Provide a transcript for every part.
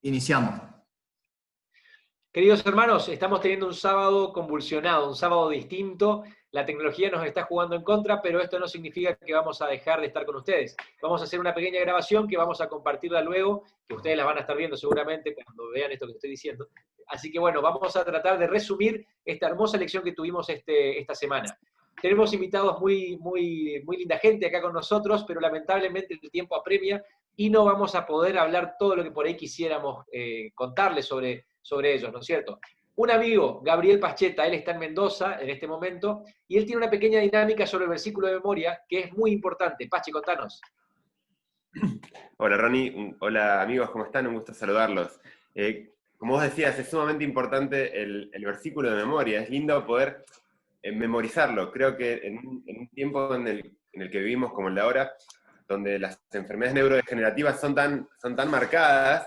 Iniciamos. Queridos hermanos, estamos teniendo un sábado convulsionado, un sábado distinto. La tecnología nos está jugando en contra, pero esto no significa que vamos a dejar de estar con ustedes. Vamos a hacer una pequeña grabación que vamos a compartirla luego, que ustedes la van a estar viendo seguramente cuando vean esto que estoy diciendo. Así que bueno, vamos a tratar de resumir esta hermosa lección que tuvimos esta semana. Tenemos invitados muy linda gente acá con nosotros, pero lamentablemente el tiempo apremia y no vamos a poder hablar todo lo que por ahí quisiéramos contarles sobre ellos, ¿no es cierto? Un amigo, Gabriel Pacheta, él está en Mendoza en este momento, y él tiene una pequeña dinámica sobre el versículo de memoria que es muy importante. Pachi, contanos. Hola Ronnie, hola amigos, ¿cómo están? Un gusto saludarlos. Como vos decías, es sumamente importante el versículo de memoria, es lindo poder memorizarlo. Creo que en un tiempo en el que vivimos como el de ahora, donde las enfermedades neurodegenerativas son tan marcadas,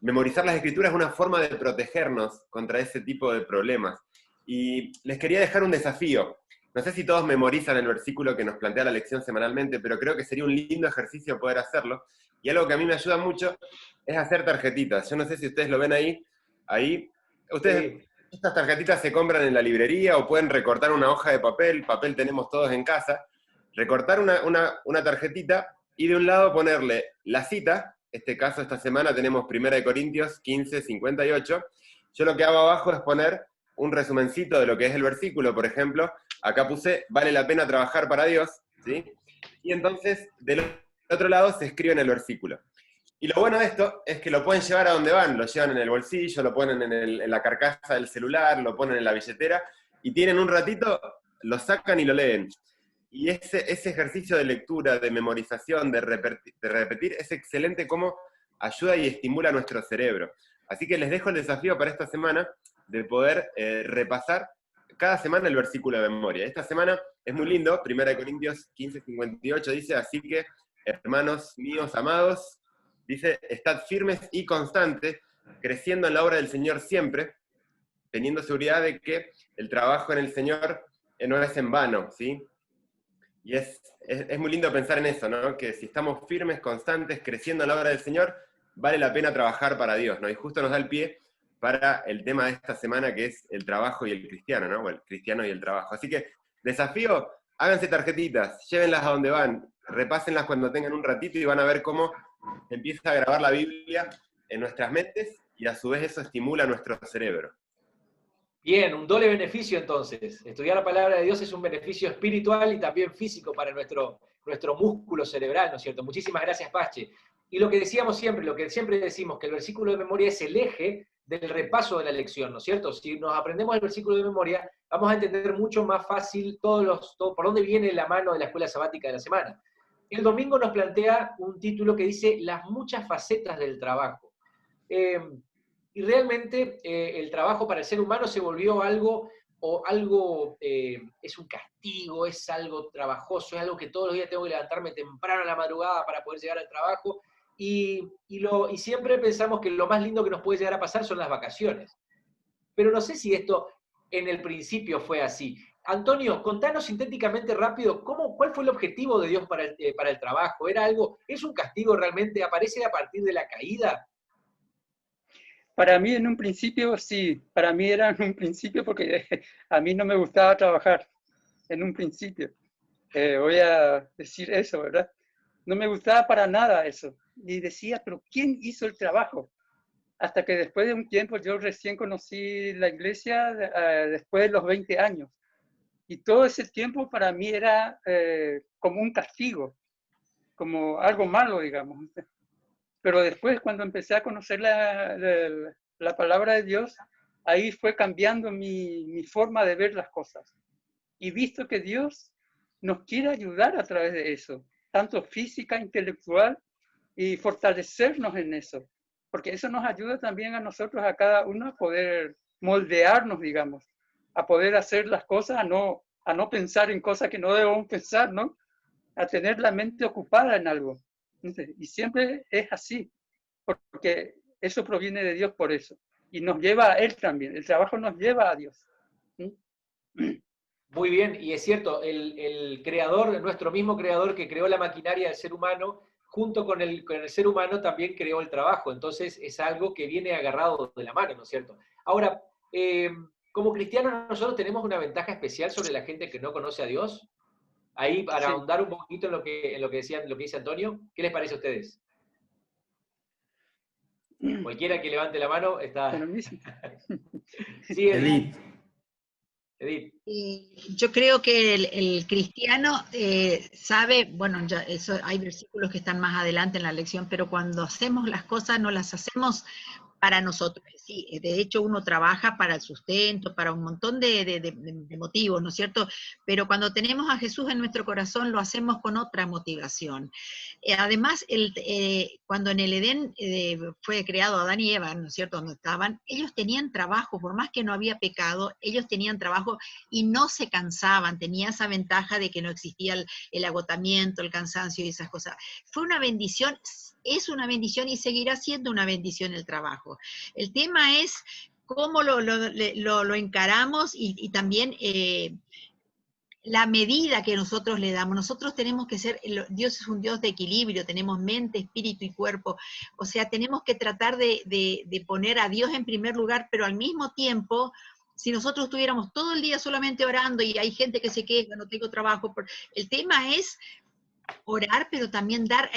memorizar las escrituras es una forma de protegernos contra ese tipo de problemas. Y les quería dejar un desafío. No sé si todos memorizan el versículo que nos plantea la lección semanalmente, pero creo que sería un lindo ejercicio poder hacerlo. Y algo que a mí me ayuda mucho es hacer tarjetitas. Yo no sé si ustedes lo ven ahí. Ustedes, estas tarjetitas se compran en la librería o pueden recortar una hoja de papel. Papel tenemos todos en casa. Recortar una tarjetita y de un lado ponerle la cita. En este caso, esta semana tenemos 1 Corintios 15:58. Yo lo que hago abajo es poner un resumencito de lo que es el versículo, por ejemplo. Acá puse, vale la pena trabajar para Dios, ¿sí? Y entonces, del otro lado se escribe en el versículo. Y lo bueno de esto es que lo pueden llevar a donde van, lo llevan en el bolsillo, lo ponen en la carcasa del celular, lo ponen en la billetera, y tienen un ratito, lo sacan y lo leen. Y ese ejercicio de lectura, de memorización, de repetir, es excelente como ayuda y estimula nuestro cerebro. Así que les dejo el desafío para esta semana de poder repasar cada semana el versículo de memoria. Esta semana es muy lindo, 1 Corintios 15:58 dice, así que, hermanos míos amados, dice, estad firmes y constantes, creciendo en la obra del Señor siempre, teniendo seguridad de que el trabajo en el Señor no es en vano, ¿sí? Y es muy lindo pensar en eso, ¿no? Que si estamos firmes, constantes, creciendo en la obra del Señor, vale la pena trabajar para Dios, ¿no? Y justo nos da el pie para el tema de esta semana, que es el trabajo y el cristiano, ¿no? O el cristiano y el trabajo. Así que, desafío, háganse tarjetitas, llévenlas a donde van, repásenlas cuando tengan un ratito y van a ver cómo empieza a grabar la Biblia en nuestras mentes y a su vez eso estimula nuestro cerebro. Bien, un doble beneficio entonces. Estudiar la palabra de Dios es un beneficio espiritual y también físico para nuestro músculo cerebral, ¿no es cierto? Muchísimas gracias, Pache. Y lo que decíamos siempre, lo que siempre decimos, que el versículo de memoria es el eje del repaso de la lección, ¿no es cierto? Si nos aprendemos el versículo de memoria, vamos a entender mucho más fácil por dónde viene la mano de la escuela sabática de la semana. El domingo nos plantea un título que dice las muchas facetas del trabajo. Y realmente el trabajo para el ser humano se volvió es un castigo, es algo trabajoso, es algo que todos los días tengo que levantarme temprano a la madrugada para poder llegar al trabajo, y siempre pensamos que lo más lindo que nos puede llegar a pasar son las vacaciones. Pero no sé si esto en el principio fue así. Antonio, contanos sintéticamente rápido, ¿cuál fue el objetivo de Dios para el trabajo? ¿Es un castigo realmente? ¿Aparece a partir de la caída? Para mí en un principio sí, para mí era en un principio porque a mí no me gustaba trabajar en un principio. Voy a decir eso, ¿verdad? No me gustaba para nada eso. Y decía, pero ¿quién hizo el trabajo? Hasta que después de un tiempo, yo recién conocí la iglesia después de los 20 años. Y todo ese tiempo para mí era como un castigo, como algo malo, digamos. Pero después, cuando empecé a conocer la palabra de Dios, ahí fue cambiando mi forma de ver las cosas. Y visto que Dios nos quiere ayudar a través de eso, tanto física, intelectual, y fortalecernos en eso. Porque eso nos ayuda también a nosotros, a cada uno, a poder moldearnos, digamos, a poder hacer las cosas, a no pensar en cosas que no debemos pensar, ¿no? A tener la mente ocupada en algo. Y siempre es así, porque eso proviene de Dios por eso. Y nos lleva a Él también. El trabajo nos lleva a Dios. Muy bien, y es cierto, el creador, nuestro mismo creador que creó la maquinaria del ser humano, junto con el ser humano también creó el trabajo. Entonces es algo que viene agarrado de la mano, ¿no es cierto? Ahora, como cristianos nosotros tenemos una ventaja especial sobre la gente que no conoce a Dios. Ahí, para Sí. ahondar un poquito en lo que dice Antonio, ¿qué les parece a ustedes? Cualquiera que levante la mano está... Lo mismo. Sí, Edith. Edith. Yo creo que el cristiano sabe, bueno, ya eso, hay versículos que están más adelante en la lección, pero cuando hacemos las cosas no las hacemos para nosotros. Sí, de hecho uno trabaja para el sustento, para un montón de motivos, ¿no es cierto? Pero cuando tenemos a Jesús en nuestro corazón lo hacemos con otra motivación. Además, cuando en el Edén fue creado Adán y Eva, ¿no es cierto?, donde estaban, ellos tenían trabajo, por más que no había pecado, ellos tenían trabajo y no se cansaban, tenía esa ventaja de que no existía el agotamiento, el cansancio y esas cosas. Fue una bendición, es una bendición y seguirá siendo una bendición el trabajo. El tema es cómo lo encaramos y también la medida que nosotros le damos. Nosotros tenemos que ser, Dios es un Dios de equilibrio, tenemos mente, espíritu y cuerpo, o sea, tenemos que tratar de poner a Dios en primer lugar, pero al mismo tiempo, si nosotros estuviéramos todo el día solamente orando y hay gente que se queja, no tengo trabajo, el tema es orar, pero también dar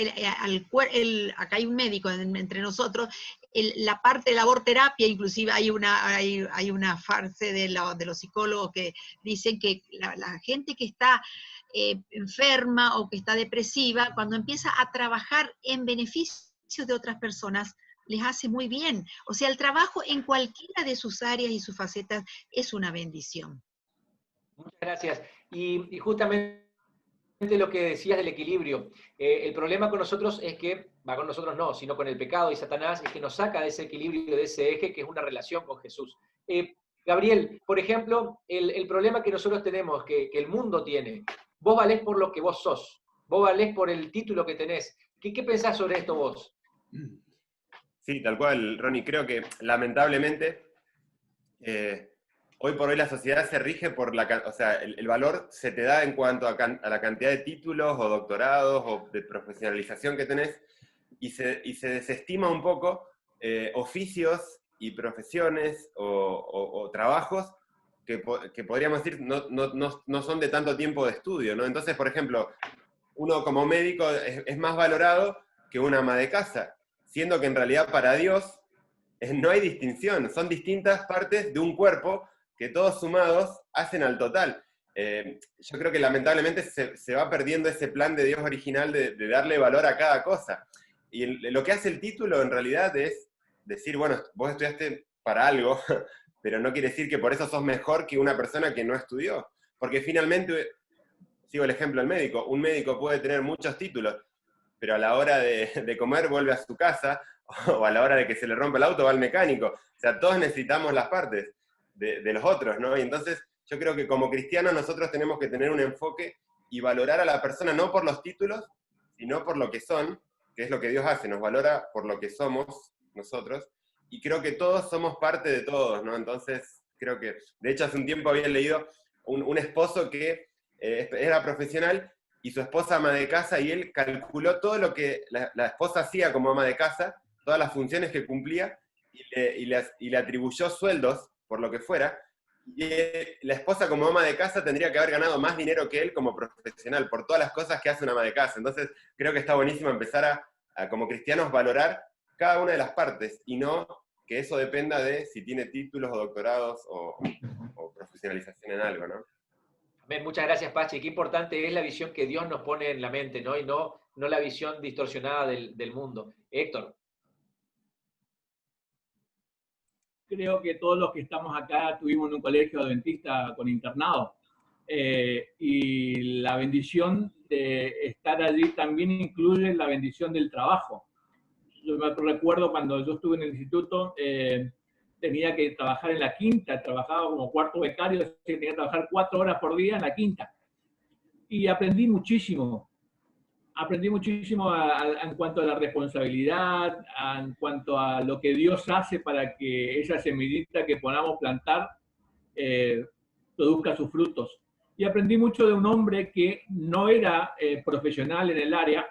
acá hay un médico entre nosotros, la parte de la laborterapia, inclusive hay una frase de los psicólogos que dicen que la gente que está enferma o que está depresiva, cuando empieza a trabajar en beneficio de otras personas, les hace muy bien. O sea, el trabajo en cualquiera de sus áreas y sus facetas es una bendición. Muchas gracias. Y justamente lo que decías del equilibrio. El problema con nosotros es que, con nosotros no, sino con el pecado y Satanás, es que nos saca de ese equilibrio, de ese eje, que es una relación con Jesús. Gabriel, por ejemplo, el problema que nosotros tenemos, que el mundo tiene, vos valés por lo que vos sos, vos valés por el título que tenés. ¿Qué pensás sobre esto vos? Sí, tal cual, Ronnie. Creo que, lamentablemente, hoy por hoy la sociedad se rige por o sea, el valor se te da en cuanto a la cantidad de títulos o doctorados o de profesionalización que tenés, y se desestima un poco oficios y profesiones o trabajos que podríamos decir no son de tanto tiempo de estudio, ¿no? Entonces, por ejemplo, uno como médico es más valorado que una ama de casa, siendo que en realidad para Dios no hay distinción, son distintas partes de un cuerpo que todos sumados hacen al total. Yo creo que lamentablemente se va perdiendo ese plan de Dios original de darle valor a cada cosa. Y lo que hace el título en realidad es decir, bueno, vos estudiaste para algo, pero no quiere decir que por eso sos mejor que una persona que no estudió. Porque finalmente, sigo el ejemplo del médico, un médico puede tener muchos títulos, pero a la hora de comer vuelve a su casa, o a la hora de que se le rompe el auto va al mecánico. O sea, todos necesitamos las partes de los otros, ¿no? Y entonces yo creo que como cristianos nosotros tenemos que tener un enfoque y valorar a la persona no por los títulos, sino por lo que son, que es lo que Dios hace, nos valora por lo que somos nosotros, y creo que todos somos parte de todos, ¿no? Entonces creo que, de hecho hace un tiempo había leído un esposo que era profesional y su esposa ama de casa, y él calculó todo lo que la esposa hacía como ama de casa, todas las funciones que cumplía, y le atribuyó sueldos por lo que fuera, y la esposa como ama de casa tendría que haber ganado más dinero que él como profesional, por todas las cosas que hace una ama de casa. Entonces creo que está buenísimo empezar a como cristianos valorar cada una de las partes, y no que eso dependa de si tiene títulos o doctorados o profesionalización en algo, ¿no? Amén. Muchas gracias, Pachi. Qué importante es la visión que Dios nos pone en la mente, ¿no? Y no la visión distorsionada del mundo. Héctor. Creo que todos los que estamos acá tuvimos un colegio adventista con internado. Y la bendición de estar allí también incluye la bendición del trabajo. Yo me recuerdo cuando yo estuve en el instituto, tenía que trabajar en la quinta, trabajaba como cuarto becario, tenía que trabajar 4 horas por día en la quinta. Y aprendí muchísimo en cuanto a la responsabilidad, en cuanto a lo que Dios hace para que esa semillita que podamos plantar produzca sus frutos. Y aprendí mucho de un hombre que no era profesional en el área,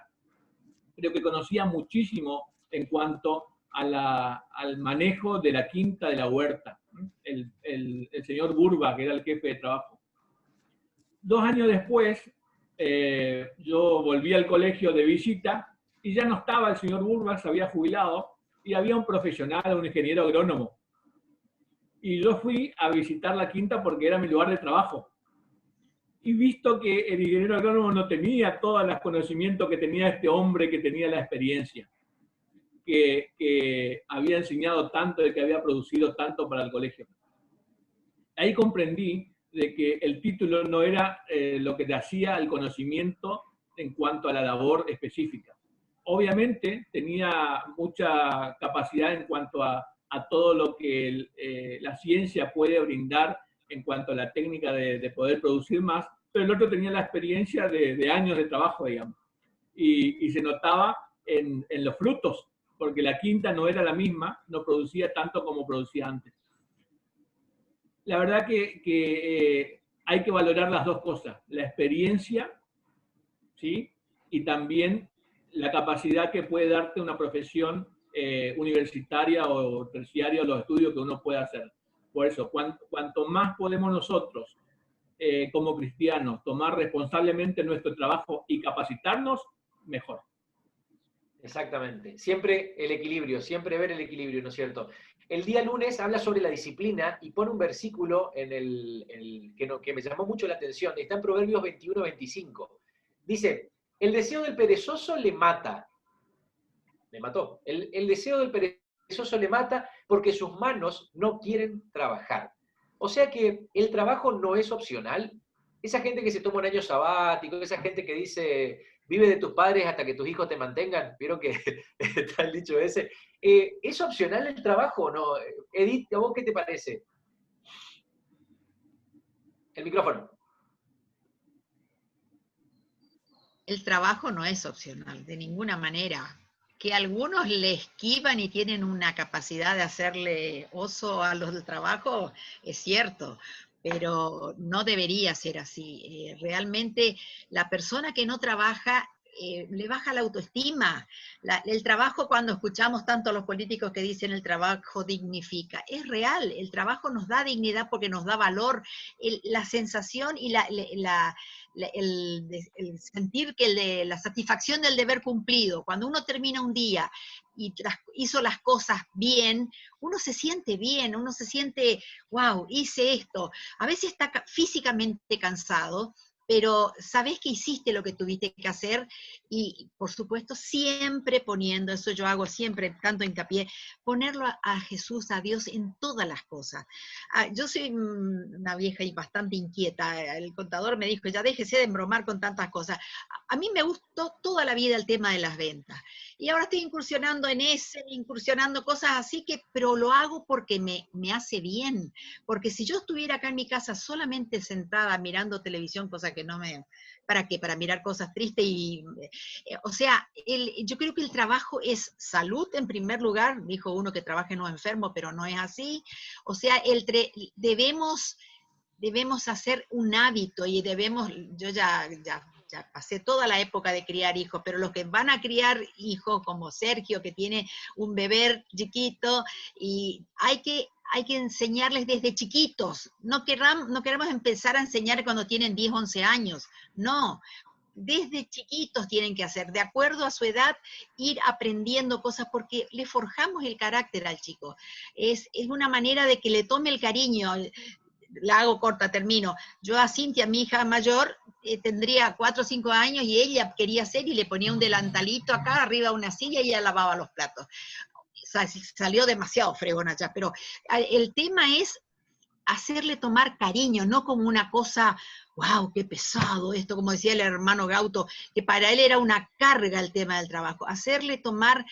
creo que conocía muchísimo en cuanto al manejo de la quinta de la huerta, el señor Burba, que era el jefe de trabajo. 2 años después, yo volví al colegio de visita y ya no estaba el señor Burba, se había jubilado, y había un profesional, un ingeniero agrónomo. Y yo fui a visitar la quinta porque era mi lugar de trabajo. Y visto que el ingeniero agrónomo no tenía todos los conocimientos que tenía este hombre, que tenía la experiencia, que había enseñado tanto y que había producido tanto para el colegio. Ahí comprendí de que el título no era lo que te hacía el conocimiento en cuanto a la labor específica. Obviamente tenía mucha capacidad en cuanto a todo lo que la ciencia puede brindar en cuanto a la técnica de poder producir más, pero el otro tenía la experiencia de años de trabajo, digamos. Y se notaba en los frutos, porque la quinta no era la misma, no producía tanto como producía antes. La verdad que hay que valorar las dos cosas, la experiencia, ¿sí? Y también la capacidad que puede darte una profesión universitaria o terciaria, o los estudios que uno puede hacer. Por eso, cuanto más podemos nosotros, como cristianos, tomar responsablemente nuestro trabajo y capacitarnos, mejor. Exactamente. Siempre el equilibrio, siempre ver el equilibrio, ¿no es cierto? El día lunes habla sobre la disciplina y pone un versículo que me llamó mucho la atención. Está en Proverbios 21-25. Dice, el deseo del perezoso le mata. Le mató. El deseo del perezoso le mata porque sus manos no quieren trabajar. O sea que el trabajo no es opcional. Esa gente que se toma un año sabático, esa gente que dice, vive de tus padres hasta que tus hijos te mantengan, ¿vieron que está el dicho ese? ¿Es opcional el trabajo o no? Edith, ¿a vos qué te parece? El micrófono. El trabajo no es opcional, de ninguna manera. Que algunos le esquivan y tienen una capacidad de hacerle oso a los del trabajo, es cierto, pero no debería ser así. Realmente la persona que no trabaja le baja la autoestima. El trabajo, cuando escuchamos tanto a los políticos que dicen el trabajo dignifica, es real, el trabajo nos da dignidad porque nos da valor, la sensación y el sentir que la satisfacción del deber cumplido, cuando uno termina un día y hizo las cosas bien, uno se siente bien, uno se siente, wow, hice esto. A veces está físicamente cansado, pero sabés que hiciste lo que tuviste que hacer y, por supuesto, siempre poniendo, eso yo hago siempre, tanto hincapié, ponerlo a Jesús, a Dios en todas las cosas. Yo soy una vieja y bastante inquieta, el contador me dijo, ya déjese de embromar con tantas cosas. A mí me gustó toda la vida el tema de las ventas, y ahora estoy incursionando cosas así, pero lo hago porque me hace bien, porque si yo estuviera acá en mi casa solamente sentada mirando televisión, cosa que no me... ¿Para qué? Para mirar cosas tristes o sea, yo creo que el trabajo es salud en primer lugar, dijo uno que trabaja no enfermo, pero no es así. O sea, debemos hacer un hábito y yo ya pasé toda la época de criar hijos, pero los que van a criar hijos como Sergio, que tiene un bebé chiquito, y hay que enseñarles desde chiquitos. No queremos empezar a enseñar cuando tienen 10, 11 años. No, desde chiquitos tienen que hacer, de acuerdo a su edad, ir aprendiendo cosas, porque le forjamos el carácter al chico. Es una manera de que le tome el cariño. La hago corta, termino. Yo a Cintia, mi hija mayor, tendría 4 o 5 años y ella quería hacer y le ponía un delantalito acá arriba de una silla y ella lavaba los platos. Salió demasiado fregona ya, pero el tema es hacerle tomar cariño, no como una cosa, wow, qué pesado esto, como decía el hermano Gauto, que para él era una carga el tema del trabajo. Hacerle tomar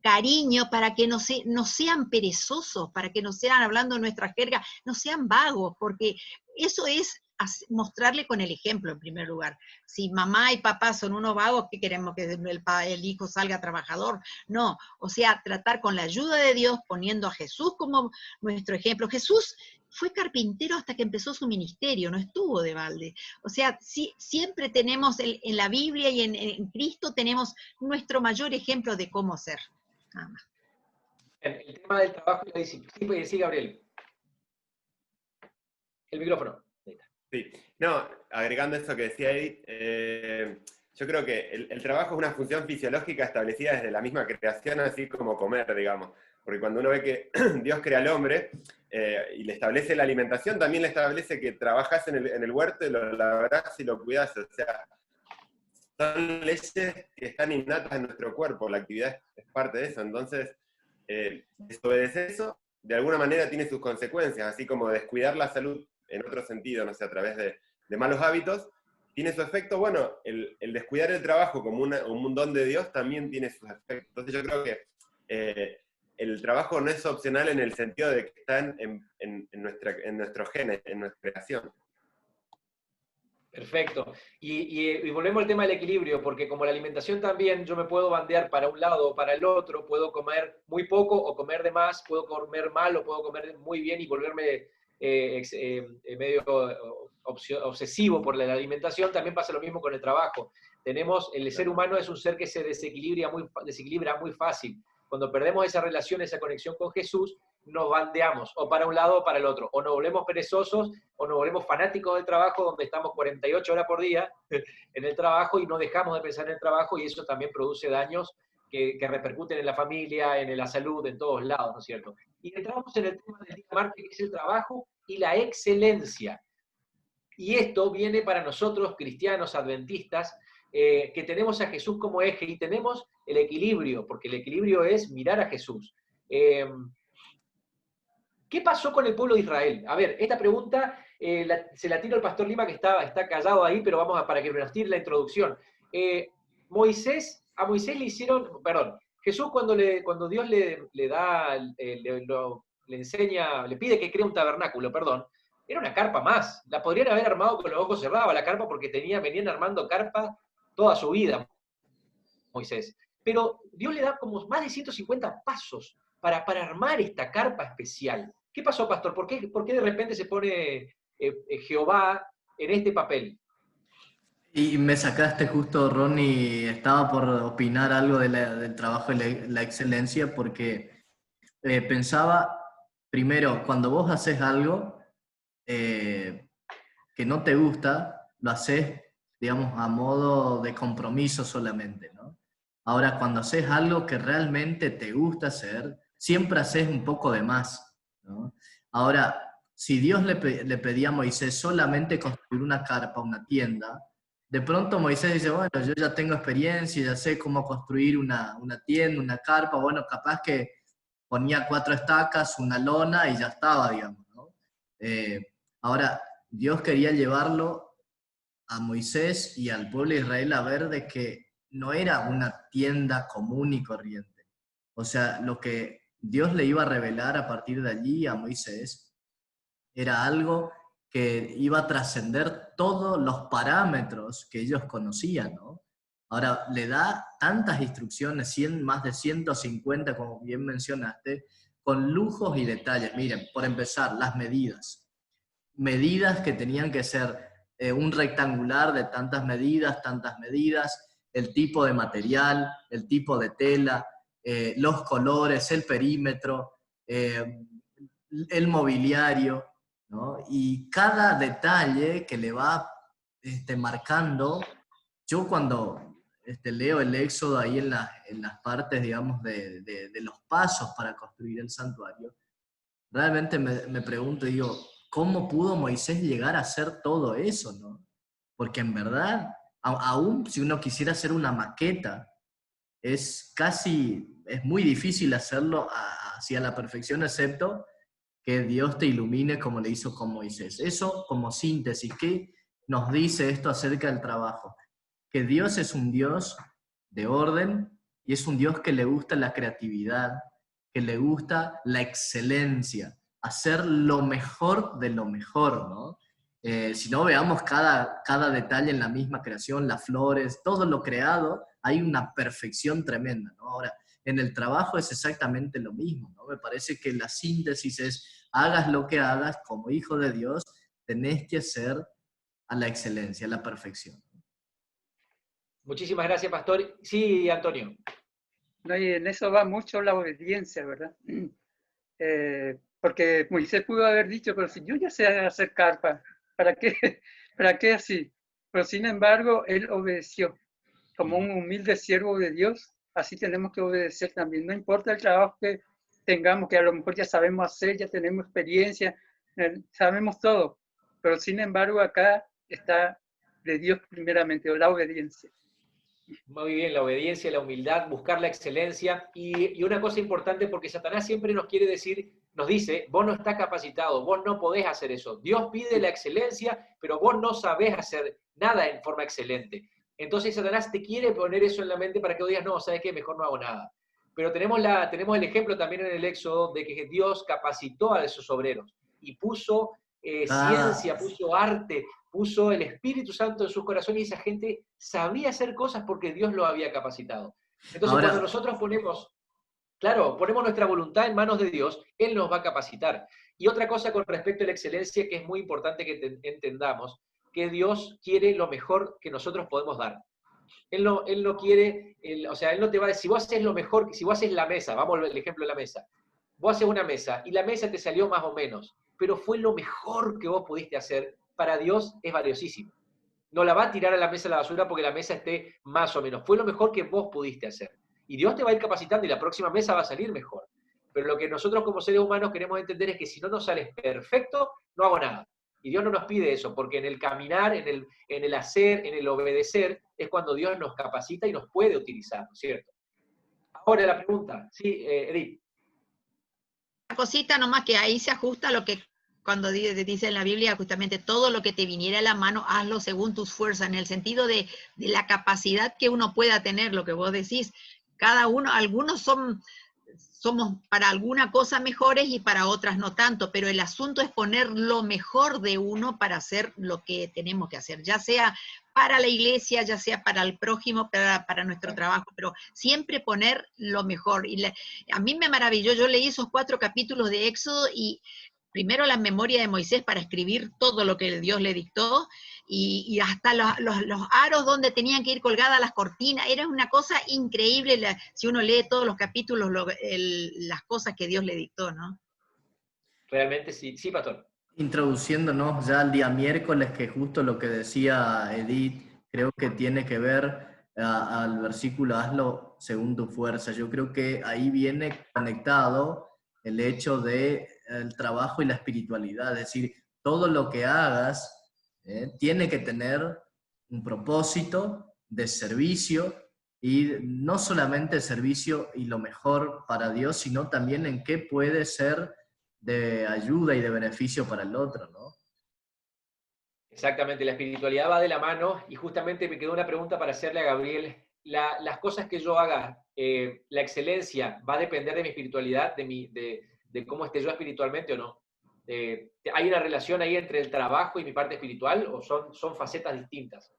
cariño para que no sean perezosos, para que no sean, hablando de nuestra jerga, no sean vagos, porque eso es mostrarle con el ejemplo en primer lugar. Si mamá y papá son unos vagos, ¿qué queremos? ¿Que el hijo salga trabajador? No, o sea, tratar con la ayuda de Dios, poniendo a Jesús como nuestro ejemplo. Jesús fue carpintero hasta que empezó su ministerio, no estuvo de balde. O sea, sí, siempre tenemos en la Biblia y en Cristo tenemos nuestro mayor ejemplo de cómo ser. Nada más. El tema del trabajo y la disciplina. Sí, Gabriel. El micrófono. Sí, no, agregando eso que decía Edith, yo creo que el trabajo es una función fisiológica establecida desde la misma creación, así como comer, digamos. Porque cuando uno ve que Dios crea al hombre y le establece la alimentación, también le establece que trabajas en el huerto y lo labrás y lo cuidás. O sea, son leyes que están innatas en nuestro cuerpo, la actividad es parte de eso. Entonces, desobedecer eso, de alguna manera tiene sus consecuencias, así como descuidar la salud en otro sentido, no sé, a través de malos hábitos, tiene su efecto. Bueno, el descuidar el trabajo como un don de Dios también tiene sus efectos. Entonces yo creo que el trabajo no es opcional en el sentido de que está en nuestros genes, en nuestra creación. Perfecto. Y volvemos al tema del equilibrio, porque como la alimentación también, yo me puedo bandear para un lado o para el otro, puedo comer muy poco o comer de más, puedo comer mal o puedo comer muy bien y volverme medio obsesivo por la alimentación. También pasa lo mismo con el trabajo. El ser humano es un ser que se desequilibra muy fácil. Cuando perdemos esa relación, esa conexión con Jesús, nos bandeamos o para un lado o para el otro, o nos volvemos perezosos, o nos volvemos fanáticos del trabajo, donde estamos 48 horas por día en el trabajo y no dejamos de pensar en el trabajo, y eso también produce daños que repercuten en la familia, en la salud, en todos lados, ¿no es cierto? Y entramos en el tema del día martes, que es el trabajo y la excelencia. Y esto viene para nosotros, cristianos, adventistas, que tenemos a Jesús como eje y tenemos el equilibrio, porque el equilibrio es mirar a Jesús. ¿Qué pasó con el pueblo de Israel? A ver, esta pregunta se la tiro al pastor Lima, que está callado ahí, pero para que nos tire la introducción. A Moisés le hicieron, perdón, Jesús cuando Dios le enseña, le pide que cree un tabernáculo, perdón, era una carpa más. La podrían haber armado con los ojos cerrados la carpa, porque venían armando carpa toda su vida, Moisés. Pero Dios le da como más de 150 pasos para armar esta carpa especial. ¿Qué pasó, pastor? ¿Por qué de repente se pone Jehová en este papel? Y me sacaste justo, Ronnie, estaba por opinar algo del trabajo y la excelencia, porque pensaba, primero, cuando vos haces algo que no te gusta, lo haces, digamos, a modo de compromiso solamente, ¿no? Ahora, cuando haces algo que realmente te gusta hacer, siempre haces un poco de más, ¿no? Ahora, si Dios le pedía a Moisés solamente construir una carpa, una tienda, de pronto Moisés dice, bueno, yo ya tengo experiencia, ya sé cómo construir una tienda, una carpa, bueno, capaz que ponía 4 estacas, una lona y ya estaba, digamos, ¿no? Ahora, Dios quería llevarlo a Moisés y al pueblo de Israel a ver de que no era una tienda común y corriente. O sea, lo que Dios le iba a revelar a partir de allí a Moisés era algo que iba a trascender todos los parámetros que ellos conocían, ¿no? Ahora, le da tantas instrucciones, más de 150, como bien mencionaste, con lujos y detalles. Miren, por empezar, las medidas. Medidas que tenían que ser un rectangular de tantas medidas, el tipo de material, el tipo de tela, los colores, el perímetro, el mobiliario, ¿no? Y cada detalle que le va marcando. Yo cuando leo el Éxodo ahí en las partes, digamos, de los pasos para construir el santuario, realmente me pregunto, digo, ¿cómo pudo Moisés llegar a hacer todo eso, no? Porque en verdad, aún si uno quisiera hacer una maqueta, es muy difícil hacerlo hacia la perfección, excepto que Dios te ilumine como le hizo con Moisés. Eso como síntesis. ¿Qué nos dice esto acerca del trabajo? Que Dios es un Dios de orden y es un Dios que le gusta la creatividad, que le gusta la excelencia, hacer lo mejor de lo mejor, ¿no? Si no, veamos cada detalle en la misma creación, las flores, todo lo creado, hay una perfección tremenda, ¿no? Ahora, en el trabajo es exactamente lo mismo, ¿no? Me parece que la síntesis es, hagas lo que hagas, como hijo de Dios, tenés que ser a la excelencia, a la perfección. Muchísimas gracias, Pastor. Sí, Antonio. No, y en eso va mucho la obediencia, ¿verdad? Porque Moisés pudo haber dicho, pero si yo ya sé hacer carpa, ¿para qué, ¿para qué así? Pero sin embargo, él obedeció. Como un humilde siervo de Dios, así tenemos que obedecer también. No importa el trabajo que tengamos, que a lo mejor ya sabemos hacer, ya tenemos experiencia, sabemos todo. Pero sin embargo, acá está de Dios primeramente, o la obediencia. Muy bien, la obediencia, la humildad, buscar la excelencia. Y una cosa importante, porque Satanás siempre nos quiere decir, nos dice, vos no estás capacitado, vos no podés hacer eso. Dios pide la excelencia, pero vos no sabés hacer nada en forma excelente. Entonces Satanás te quiere poner eso en la mente para que vos digas, no, ¿sabes qué? Mejor no hago nada. Pero tenemos el ejemplo también en el Éxodo de que Dios capacitó a esos obreros y puso ciencia, puso arte, puso el Espíritu Santo en sus corazones y esa gente sabía hacer cosas porque Dios lo había capacitado. Entonces, Ahora, cuando nosotros ponemos nuestra voluntad en manos de Dios, Él nos va a capacitar. Y otra cosa con respecto a la excelencia que es muy importante que entendamos, que Dios quiere lo mejor que nosotros podemos dar. Él no quiere, o sea, Él no te va a decir, si vos haces lo mejor, si vos haces la mesa, vamos al ejemplo de la mesa, vos haces una mesa y la mesa te salió más o menos, pero fue lo mejor que vos pudiste hacer, para Dios es valiosísimo. No la va a tirar a la mesa a la basura porque la mesa esté más o menos. Fue lo mejor que vos pudiste hacer. Y Dios te va a ir capacitando y la próxima mesa va a salir mejor. Pero lo que nosotros como seres humanos queremos entender es que si no nos sales perfecto, no hago nada. Y Dios no nos pide eso, porque en el caminar, en el hacer, en el obedecer, es cuando Dios nos capacita y nos puede utilizar, ¿no es cierto? Ahora la pregunta, sí, Edith. Una cosita nomás que ahí se ajusta lo que cuando dice en la Biblia justamente todo lo que te viniera a la mano, hazlo según tus fuerzas, en el sentido de la capacidad que uno pueda tener, lo que vos decís. Cada uno, algunos somos para alguna cosa mejores y para otras no tanto, pero el asunto es poner lo mejor de uno para hacer lo que tenemos que hacer, ya sea para la iglesia, ya sea para el prójimo, para nuestro trabajo, pero siempre poner lo mejor. Y a mí me maravilló, yo leí esos 4 capítulos de Éxodo y primero la memoria de Moisés para escribir todo lo que Dios le dictó, y hasta los aros donde tenían que ir colgadas las cortinas, era una cosa increíble si uno lee todos los capítulos, las cosas que Dios le dictó, ¿no? Realmente sí, sí, pastor. Introduciéndonos ya al día miércoles, que justo lo que decía Edith, creo que tiene que ver al versículo, hazlo según tu fuerza. Yo creo que ahí viene conectado el hecho de el trabajo y la espiritualidad, es decir, todo lo que hagas tiene que tener un propósito de servicio, y no solamente servicio y lo mejor para Dios, sino también en qué puede ser de ayuda y de beneficio para el otro, ¿no? Exactamente, la espiritualidad va de la mano y justamente me quedó una pregunta para hacerle a Gabriel. Las cosas que yo haga, la excelencia, ¿va a depender de mi espiritualidad, de cómo esté yo espiritualmente o no? ¿Hay una relación ahí entre el trabajo y mi parte espiritual o son facetas distintas?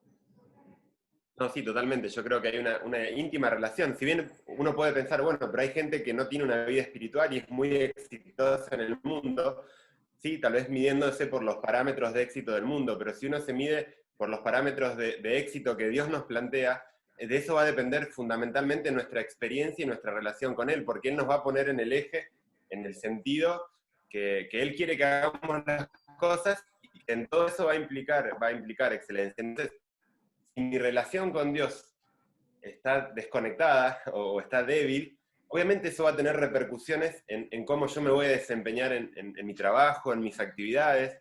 No, sí, totalmente. Yo creo que hay una íntima relación. Si bien uno puede pensar, bueno, pero hay gente que no tiene una vida espiritual y es muy exitosa en el mundo, sí, tal vez midiéndose por los parámetros de éxito del mundo, pero si uno se mide por los parámetros de éxito que Dios nos plantea, de eso va a depender fundamentalmente nuestra experiencia y nuestra relación con Él, porque Él nos va a poner en el eje, en el sentido que Él quiere que hagamos las cosas, y en todo eso va a implicar excelencia. Entonces, si mi relación con Dios está desconectada o está débil, obviamente eso va a tener repercusiones en cómo yo me voy a desempeñar en mi trabajo, en mis actividades,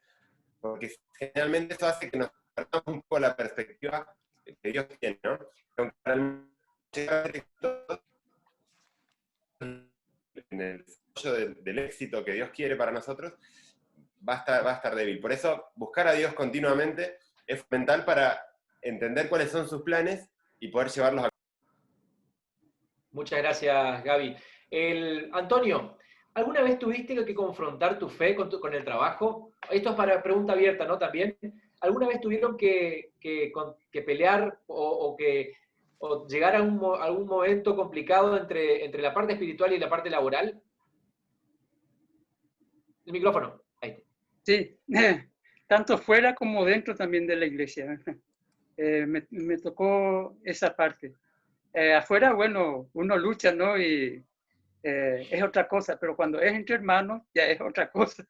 porque generalmente eso hace que nos perdamos un poco la perspectiva que Dios tiene, ¿no? En el desarrollo del éxito que Dios quiere para nosotros, va a estar débil. Por eso, buscar a Dios continuamente es fundamental para entender cuáles son sus planes y poder llevarlos a... Muchas gracias, Gaby. Antonio, ¿Alguna vez tuviste que confrontar tu fe con el trabajo? Esto es para pregunta abierta, ¿no? También. ¿Alguna vez tuvieron que pelear o llegar a algún momento complicado entre la parte espiritual y la parte laboral? El micrófono. Ahí está. Sí, tanto fuera como dentro también de la iglesia. Me tocó esa parte. Afuera, bueno, uno lucha, ¿no? Y es otra cosa, pero cuando es entre hermanos ya es otra cosa,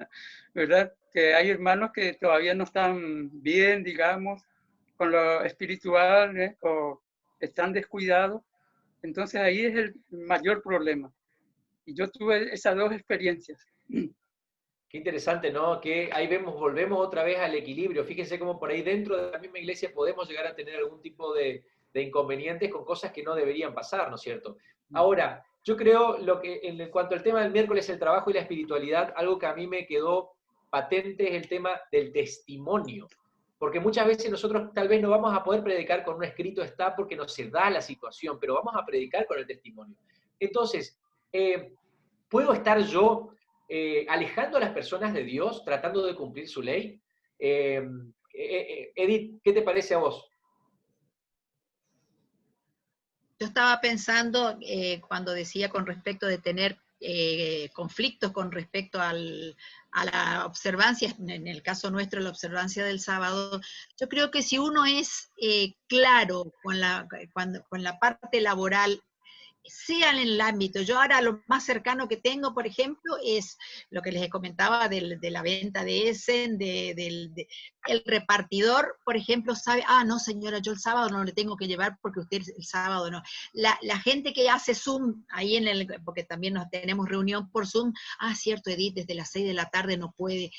¿verdad? Que hay hermanos que todavía no están bien, digamos, con lo espiritual, ¿eh? O están descuidados. Entonces ahí es el mayor problema. Y yo tuve esas dos experiencias. Qué interesante, ¿no? Que ahí volvemos otra vez al equilibrio. Fíjense cómo por ahí dentro de la misma iglesia podemos llegar a tener algún tipo de inconvenientes con cosas que no deberían pasar, ¿no es cierto? Ahora, yo creo en cuanto al tema del miércoles, el trabajo y la espiritualidad, algo que a mí me quedó patente es el tema del testimonio. Porque muchas veces nosotros tal vez no vamos a poder predicar con un escrito, está porque no se da la situación, pero vamos a predicar con el testimonio. Entonces, ¿puedo estar yo alejando a las personas de Dios, tratando de cumplir su ley? Edith, ¿qué te parece a vos? Yo estaba pensando cuando decía con respecto de tener conflictos con respecto a la observancia, en el caso nuestro, la observancia del sábado. Yo creo que si uno es claro con la parte laboral, sea en el ámbito. Yo ahora lo más cercano que tengo, por ejemplo, es lo que les comentaba de la venta de Essen, el repartidor, por ejemplo, sabe, no señora, yo el sábado no le tengo que llevar porque usted el sábado no. La gente que hace Zoom, ahí porque también nos tenemos reunión por Zoom, cierto, Edith, desde las 6 de la tarde no puede.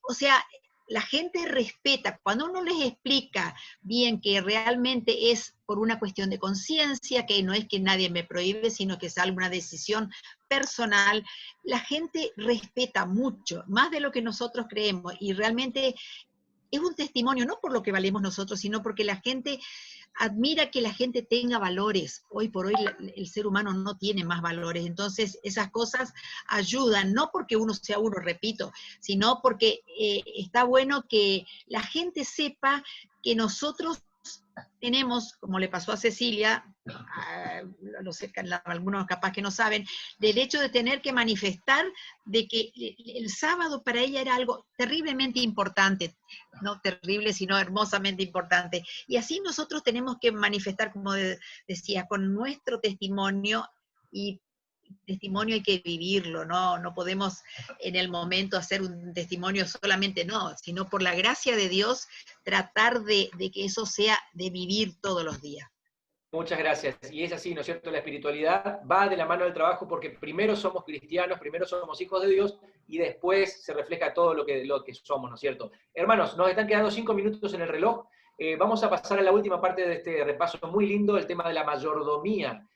O sea, la gente respeta, cuando uno les explica bien que realmente es por una cuestión de conciencia, que no es que nadie me prohíbe, sino que es alguna decisión personal, la gente respeta mucho, más de lo que nosotros creemos, y realmente es un testimonio, no por lo que valemos nosotros, sino porque la gente admira que la gente tenga valores. Hoy por hoy el ser humano no tiene más valores, entonces esas cosas ayudan, no porque uno sea uno, repito, sino porque está bueno que la gente sepa que nosotros tenemos, como le pasó a Cecilia, no sé, algunos capaz que no saben, del hecho de tener que manifestar de que el sábado para ella era algo terriblemente importante, no terrible, sino hermosamente importante. Y así nosotros tenemos que manifestar, como decía, con nuestro testimonio, y testimonio hay que vivirlo, no podemos en el momento hacer un testimonio solamente, no, sino por la gracia de Dios, tratar de que eso sea de vivir todos los días. Muchas gracias. Y es así, ¿no es cierto? La espiritualidad va de la mano del trabajo porque primero somos cristianos, primero somos hijos de Dios y después se refleja todo lo que somos, ¿no es cierto? Hermanos, nos están quedando 5 minutos en el reloj. Vamos a pasar a la última parte de este repaso muy lindo, el tema de la mayordomía.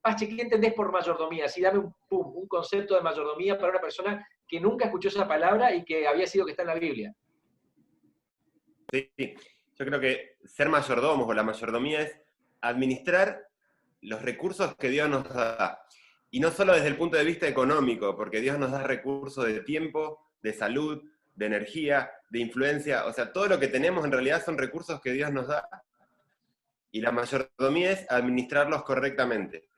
Pache, ¿qué entendés por mayordomía? Sí, dame un concepto de mayordomía para una persona que nunca escuchó esa palabra y que había sido que está en la Biblia. Sí, yo creo que ser mayordomos o la mayordomía es administrar los recursos que Dios nos da. Y no solo desde el punto de vista económico, porque Dios nos da recursos de tiempo, de salud, de energía, de influencia. O sea, todo lo que tenemos en realidad son recursos que Dios nos da. Y la mayordomía es administrarlos correctamente.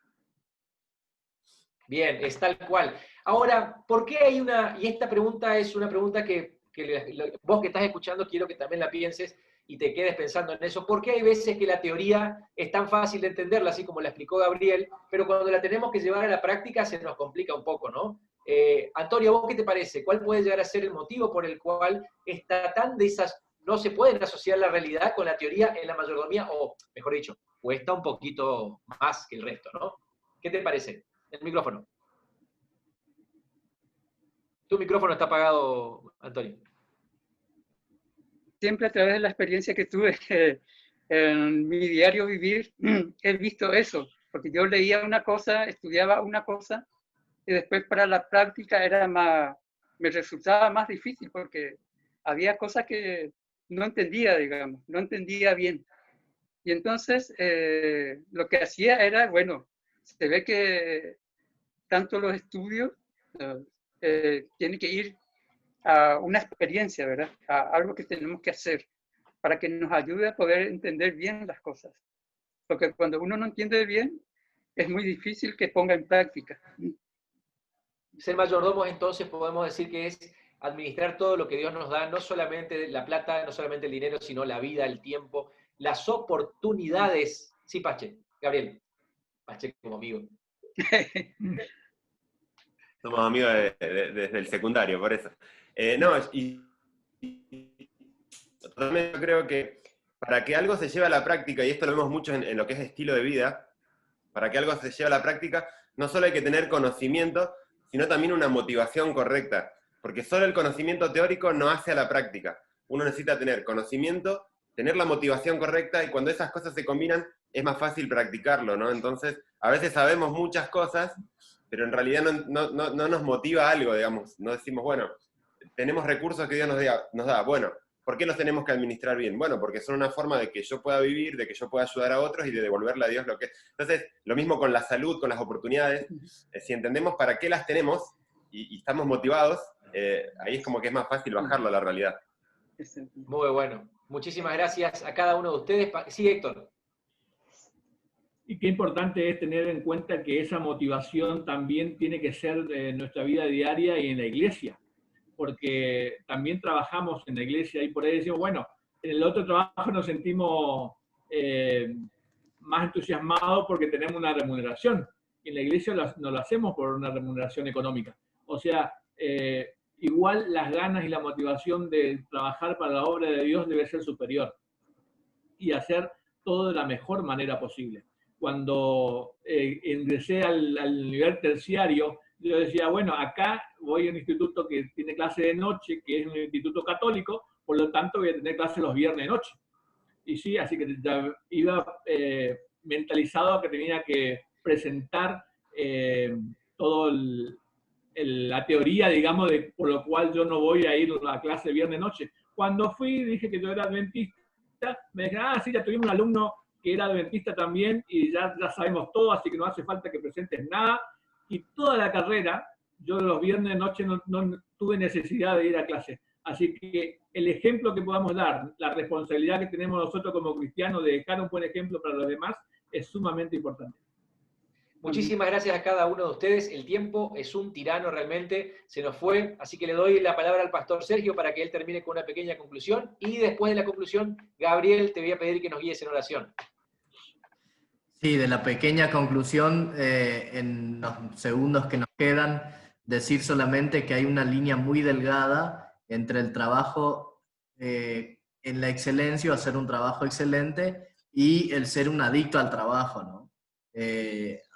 Bien, es tal cual. Ahora, ¿por qué hay y esta pregunta es una pregunta que vos que estás escuchando quiero que también la pienses y te quedes pensando en eso? ¿Por qué hay veces que la teoría es tan fácil de entenderla, así como la explicó Gabriel, pero cuando la tenemos que llevar a la práctica se nos complica un poco, ¿no? Antonio, ¿vos qué te parece? ¿Cuál puede llegar a ser el motivo por el cual está no se pueden asociar la realidad con la teoría en la mayordomía, o mejor dicho, cuesta un poquito más que el resto, ¿no? ¿Qué te parece? El micrófono. Tu micrófono está apagado, Antonio. Siempre a través de la experiencia que tuve en mi diario vivir, he visto eso, porque yo leía una cosa, estudiaba una cosa, y después para la práctica me resultaba más difícil, porque había cosas que no entendía, digamos, no entendía bien. Y entonces lo que hacía era, bueno, se ve que tanto los estudios, tiene que ir a una experiencia, ¿verdad? A algo que tenemos que hacer para que nos ayude a poder entender bien las cosas. Porque cuando uno no entiende bien, es muy difícil que ponga en práctica. Ser mayordomos, entonces, podemos decir que es administrar todo lo que Dios nos da, no solamente la plata, no solamente el dinero, sino la vida, el tiempo, las oportunidades. Sí, Pache, Gabriel. Pache como amigo. Somos amigos desde el secundario, por eso. No, y totalmente yo creo que para que algo se lleve a la práctica, y esto lo vemos mucho en lo que es estilo de vida, para que algo se lleve a la práctica, no solo hay que tener conocimiento, sino también una motivación correcta. Porque solo el conocimiento teórico no hace a la práctica. Uno necesita tener conocimiento, tener la motivación correcta, y cuando esas cosas se combinan, es más fácil practicarlo, ¿no? Entonces, a veces sabemos muchas cosas, pero en realidad no nos motiva algo, digamos. No decimos, bueno, tenemos recursos que Dios nos da. Bueno, ¿por qué los tenemos que administrar bien? Bueno, porque son una forma de que yo pueda vivir, de que yo pueda ayudar a otros y de devolverle a Dios lo que es. Entonces, lo mismo con la salud, con las oportunidades. Si entendemos para qué las tenemos y estamos motivados, ahí es como que es más fácil bajarlo a la realidad. Muy bueno. Muchísimas gracias a cada uno de ustedes. Sí, Héctor. Y qué importante es tener en cuenta que esa motivación también tiene que ser en nuestra vida diaria y en la iglesia, porque también trabajamos en la iglesia y por ahí decimos, bueno, en el otro trabajo nos sentimos más entusiasmados porque tenemos una remuneración. En la iglesia no lo hacemos por una remuneración económica. O sea, igual las ganas y la motivación de trabajar para la obra de Dios debe ser superior y hacer todo de la mejor manera posible. Cuando ingresé al nivel terciario, yo decía, bueno, acá voy a un instituto que tiene clase de noche, que es un instituto católico, por lo tanto voy a tener clase los viernes de noche. Y sí, así que ya iba mentalizado a que tenía que presentar todo la teoría, digamos, de por lo cual yo no voy a ir a la clase viernes noche. Cuando fui, dije que yo era adventista, me dijeron, sí, ya tuvimos un alumno que era adventista también y ya sabemos todo, así que no hace falta que presentes nada. Y toda la carrera, yo los viernes de noche no tuve necesidad de ir a clase. Así que el ejemplo que podamos dar, la responsabilidad que tenemos nosotros como cristianos de dejar un buen ejemplo para los demás, es sumamente importante. Muchísimas gracias a cada uno de ustedes. El tiempo es un tirano realmente, se nos fue, así que le doy la palabra al pastor Sergio para que él termine con una pequeña conclusión y después de la conclusión, Gabriel, te voy a pedir que nos guíes en oración. Sí, de la pequeña conclusión, en los segundos que nos quedan, decir solamente que hay una línea muy delgada entre el trabajo en la excelencia, o hacer un trabajo excelente, y el ser un adicto al trabajo, ¿no?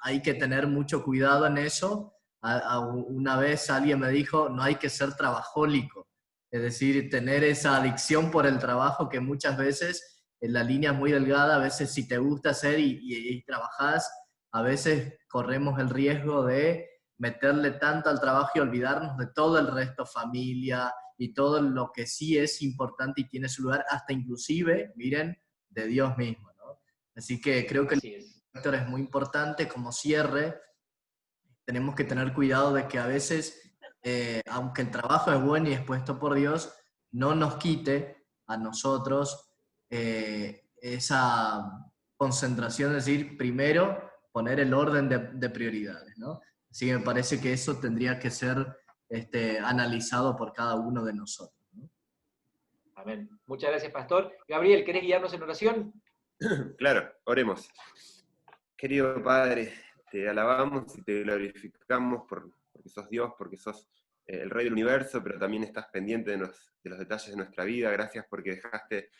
Hay que tener mucho cuidado en eso. Una vez alguien me dijo, no hay que ser trabajólico, es decir, tener esa adicción por el trabajo que muchas veces la línea es muy delgada. A veces si te gusta hacer y trabajás, a veces corremos el riesgo de meterle tanto al trabajo y olvidarnos de todo el resto, familia y todo lo que sí es importante y tiene su lugar, hasta inclusive, miren, de Dios mismo, ¿no? Así que creo que Héctor, es muy importante como cierre. Tenemos que tener cuidado de que a veces, aunque el trabajo es bueno y es puesto por Dios, no nos quite a nosotros esa concentración, es decir, primero poner el orden de prioridades, ¿no? Así que me parece que eso tendría que ser analizado por cada uno de nosotros, ¿no? Amén. Muchas gracias, pastor. Gabriel, ¿querés guiarnos en oración? Claro, oremos. Querido Padre, te alabamos y te glorificamos porque sos Dios, porque sos el Rey del Universo, pero también estás pendiente de los detalles de nuestra vida. Gracias porque dejaste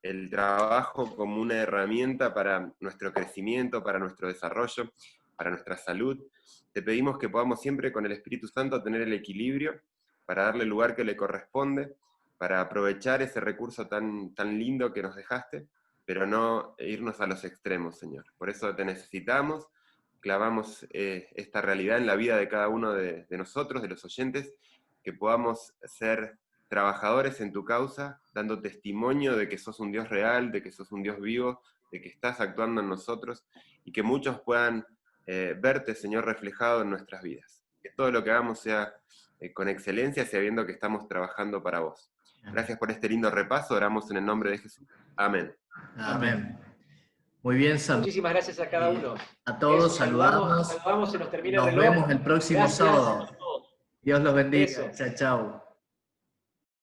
el trabajo como una herramienta para nuestro crecimiento, para nuestro desarrollo, para nuestra salud. Te pedimos que podamos siempre con el Espíritu Santo tener el equilibrio para darle el lugar que le corresponde, para aprovechar ese recurso tan lindo que nos dejaste, pero no irnos a los extremos, Señor. Por eso te necesitamos, clavamos esta realidad en la vida de cada uno de nosotros, de los oyentes, que podamos ser trabajadores en tu causa, dando testimonio de que sos un Dios real, de que sos un Dios vivo, de que estás actuando en nosotros, y que muchos puedan verte, Señor, reflejado en nuestras vidas. que todo lo que hagamos sea con excelencia, sabiendo que estamos trabajando para vos. Gracias por este lindo repaso, oramos en el nombre de Jesús. Amén. Amén. Muy bien, Sam. Muchísimas gracias a cada uno. A todos, Eso, saludamos. saludamos, se nos termina el Nos reloj. vemos el próximo Gracias. sábado. Dios los bendiga. Eso. Chao, chao.